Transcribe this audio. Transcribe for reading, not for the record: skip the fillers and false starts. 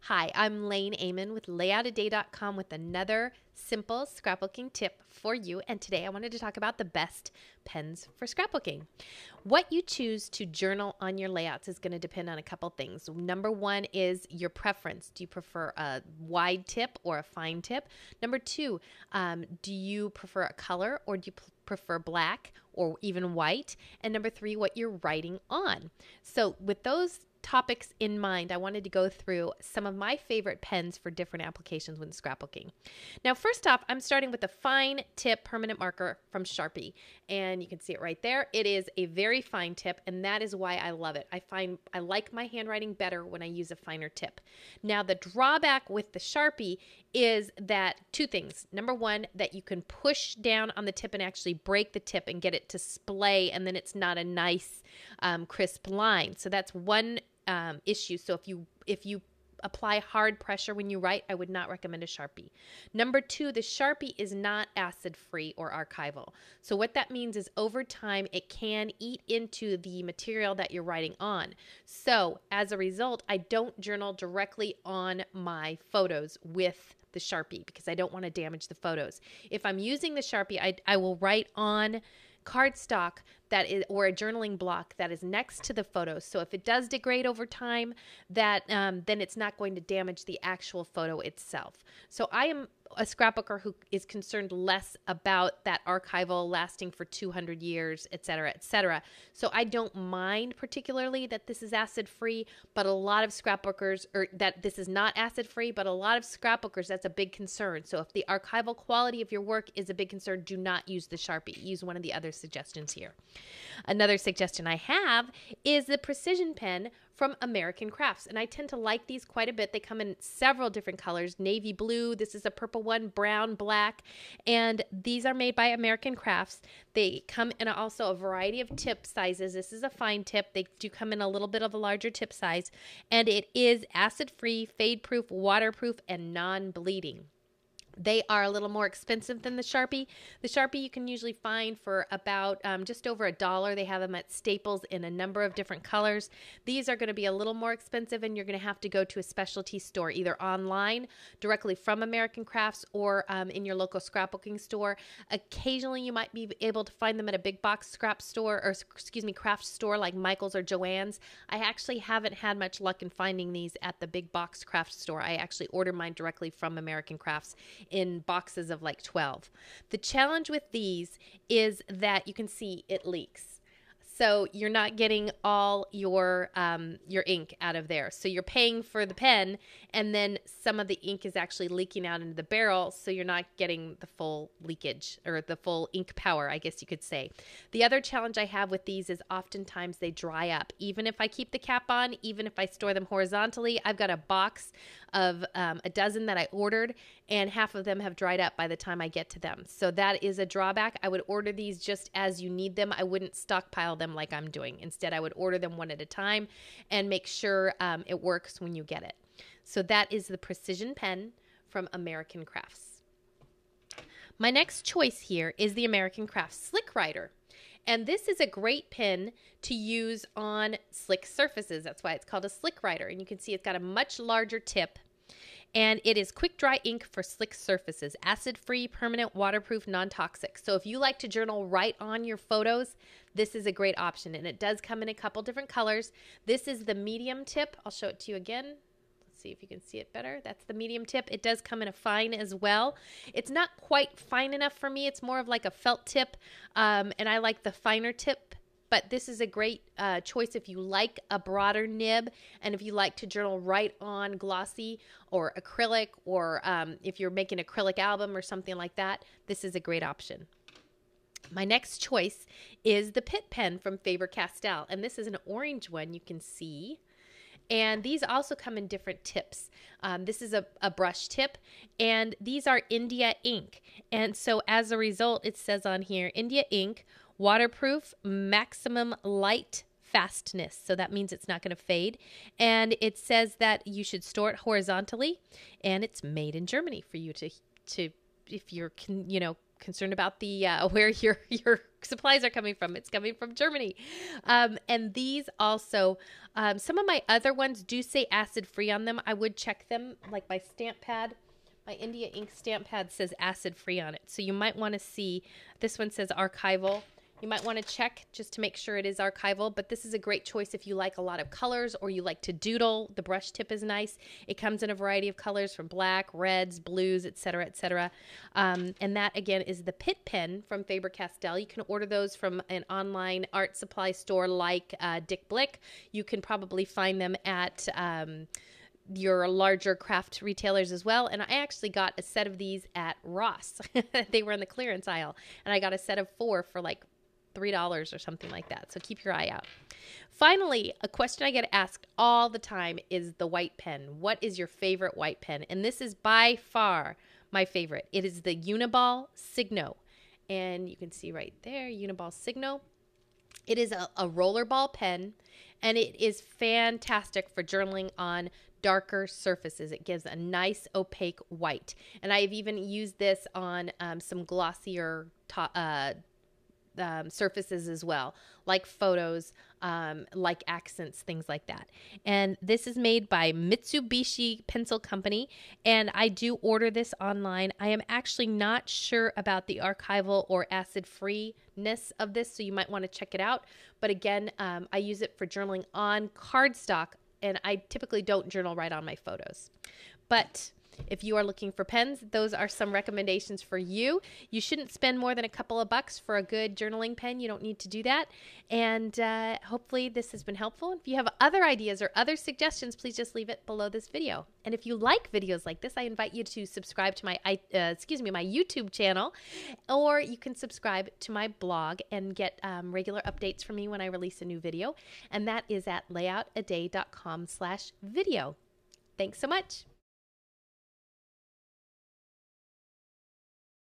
Hi, I'm Lain Ehmann with layoutaday.com with another simple scrapbooking tip for you. And today I wanted to talk about the best pens for scrapbooking. What you choose to journal on your layouts is going to depend on a couple things. Number one is your preference. Do you prefer a wide tip or a fine tip? Number two, do you prefer a color or do you prefer black or even white? And number three, what you're writing on. So with those topics in mind, I wanted to go through some of my favorite pens for different applications when scrapbooking. Now, first off, I'm starting with a fine tip permanent marker from Sharpie, and you can see it right there. It is a very fine tip, and that is why I love it. I find I like my handwriting better when I use a finer tip. Now, the drawback with the Sharpie is that two things. Number one, that you can push down on the tip and actually break the tip and get it to splay, and then it's not a nice crisp line. So that's one issue. So if you apply hard pressure when you write, I would not recommend a Sharpie. Number two, the Sharpie is not acid-free or archival. So what that means is over time, it can eat into the material that you're writing on. So as a result, I don't journal directly on my photos with the Sharpie because I don't want to damage the photos. If I'm using the Sharpie, I will write on cardstock that is, or a journaling block that is next to the photos. So if it does degrade over time, that then it's not going to damage the actual photo itself. So I am a scrapbooker who is concerned less about that archival lasting for 200 years, et cetera, et cetera. So I don't mind particularly that this is acid-free, but a lot of scrapbookers, or that this is not acid-free, but a lot of scrapbookers, that's a big concern. So if the archival quality of your work is a big concern, do not use the Sharpie. Use one of the other suggestions here. Another suggestion I have is the Precision Pen from American Crafts, and I tend to like these quite a bit. They come in several different colors, navy blue, this is a purple one, brown, black, and these are made by American Crafts. They come in also a variety of tip sizes. This is a fine tip. They do come in a little bit of a larger tip size, and it is acid-free, fade-proof, waterproof, and non-bleeding. They are a little more expensive than the Sharpie. The Sharpie you can usually find for about just over $1. They have them at Staples in a number of different colors. These are going to be a little more expensive, and you're going to have to go to a specialty store, either online, directly from American Crafts, or in your local scrapbooking store. Occasionally, you might be able to find them at a big box scrap store, or excuse me, craft store like Michael's or Joann's. I actually haven't had much luck in finding these at the big box craft store. I actually order mine directly from American Crafts in boxes of like 12. The challenge with these is that you can see it leaks. So you're not getting all your ink out of there. So you're paying for the pen, and then some of the ink is actually leaking out into the barrel, so you're not getting the full leakage or the full ink power, I guess you could say. The other challenge I have with these is oftentimes they dry up. Even if I keep the cap on, even if I store them horizontally, I've got a box of a dozen that I ordered, and half of them have dried up by the time I get to them. So that is a drawback. I would order these just as you need them. I wouldn't stockpile them like I'm doing. Instead, I would order them one at a time and make sure it works when you get it. So that is the Precision Pen from American Crafts. My next choice here is the American Crafts Slick Writer. And this is a great pen to use on slick surfaces. That's why it's called a Slick Writer. And you can see it's got a much larger tip. And it is quick dry ink for slick surfaces, acid-free, permanent, waterproof, non-toxic. So if you like to journal right on your photos, this is a great option. And it does come in a couple different colors. This is the medium tip. I'll show it to you again. Let's see if you can see it better. That's the medium tip. It does come in a fine as well. It's not quite fine enough for me. It's more of like a felt tip, and I like the finer tip. But this is a great choice if you like a broader nib, and if you like to journal right on glossy or acrylic, or if you're making an acrylic album or something like that, this is a great option. My next choice is the Pitt pen from Faber-Castell, and this is an orange one you can see. And these also come in different tips. This is a brush tip, and these are India ink. And so as a result, it says on here, India ink, waterproof, maximum light fastness. So that means it's not going to fade. And it says that you should store it horizontally, and it's made in Germany for you to if you're, concerned about the where your supplies are coming from. It's coming from Germany. And these also, some of my other ones do say acid free on them. I would check them, like my stamp pad. My India ink stamp pad says acid free on it. So you might want to see, this one says archival. You might want to check just to make sure it is archival, but this is a great choice if you like a lot of colors or you like to doodle. The brush tip is nice. It comes in a variety of colors from black, reds, blues, etc., etc. And that, again, is the Pitt pen from Faber-Castell. You can order those from an online art supply store like Dick Blick. You can probably find them at your larger craft retailers as well. And I actually got a set of these at Ross. They were in the clearance aisle, and I got a set of 4 for like $3 or something like that. So keep your eye out. Finally, a question I get asked all the time is the white pen. What is your favorite white pen? And this is by far my favorite. It is the Uniball Signo. And you can see right there, Uniball Signo. It is a rollerball pen, and it is fantastic for journaling on darker surfaces. It gives a nice opaque white. And I've even used this on some glossier surfaces as well, like photos, like accents, things like that. And this is made by Mitsubishi Pencil Company, and I do order this online. I am actually not sure about the archival or acid-freeness of this, so you might want to check it out. But again, I use it for journaling on cardstock, and I typically don't journal right on my photos. But if you are looking for pens, those are some recommendations for you. You shouldn't spend more than a couple of bucks for a good journaling pen. You don't need to do that. And hopefully this has been helpful. If you have other ideas or other suggestions, please just leave it below this video. And if you like videos like this, I invite you to subscribe to my YouTube channel, or you can subscribe to my blog and get regular updates from me when I release a new video. And that is at layoutaday.com/video. Thanks so much.